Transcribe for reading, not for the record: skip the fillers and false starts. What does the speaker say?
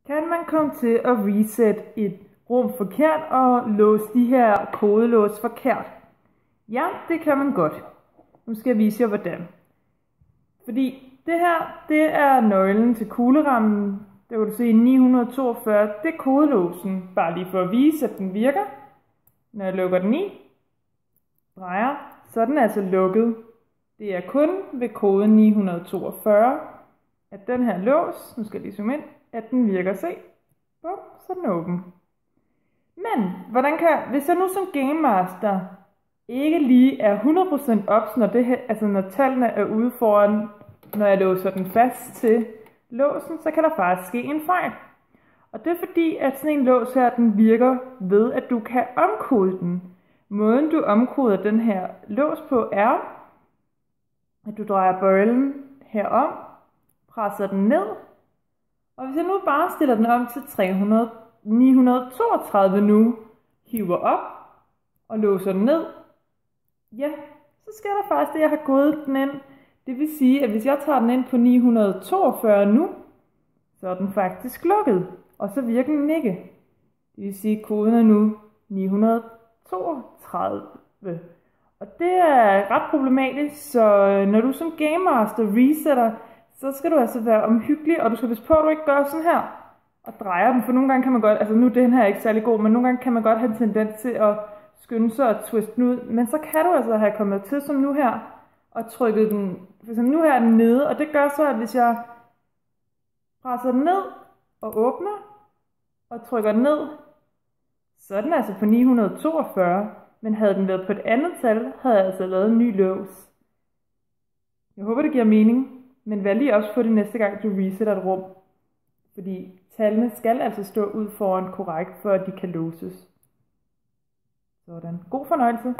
Kan man komme til at reset et rum forkert og låse de her kodelås forkert? Ja, det kan man godt. Nu skal jeg vise jer hvordan. Fordi det her, det er nøglen til kuglerammen. Der kan du se 942, det er kodelåsen. Bare lige for at vise, at den virker. Når jeg lukker den i, drejer, så er den altså lukket. Det er kun ved kode 942, at den her lås, nu skal jeg lige zoome ind, at den virker. Se, bum, så er den åben. Men, hvis jeg nu som Game Master ikke lige er 100% ops, når, når tallene er ude foran, når jeg låser den fast til låsen, så kan der faktisk ske en fejl. Og det er fordi, at sådan en lås her, den virker ved, at du kan omkode den. Måden du omkoder den her lås på er, at du drejer bøjlen herom, presser den ned, og hvis jeg nu bare stiller den om til 932 nu, hiver op og låser den ned, ja, så sker der faktisk det, jeg har kodet den ind. Det vil sige, at hvis jeg tager den ind på 942 nu, så er den faktisk lukket, og så virker den ikke. Det vil sige, at koden er nu 932. Og det er ret problematisk, så når du som Game Master resetter, så skal du altså være omhyggelig, og du skal passe på, at du ikke gør sådan her og drejer den, for nogle gange kan man godt, altså nu den her er ikke særlig god, men nogle gange kan man godt have en tendens til at skynde sig og twiste den ud, men så kan du altså have kommet til som nu her, og trykket den, for eksempel nu her er den nede, og det gør så, at hvis jeg presser den ned og åbner, og trykker den ned, så er den altså på 942, men havde den været på et andet tal, havde jeg altså lavet en ny lås. Jeg håber, det giver mening. Men vær lige også på det næste gang, du resetter et rum. Fordi tallene skal altså stå ud foran korrekt, for at de kan låses. Sådan. God fornøjelse.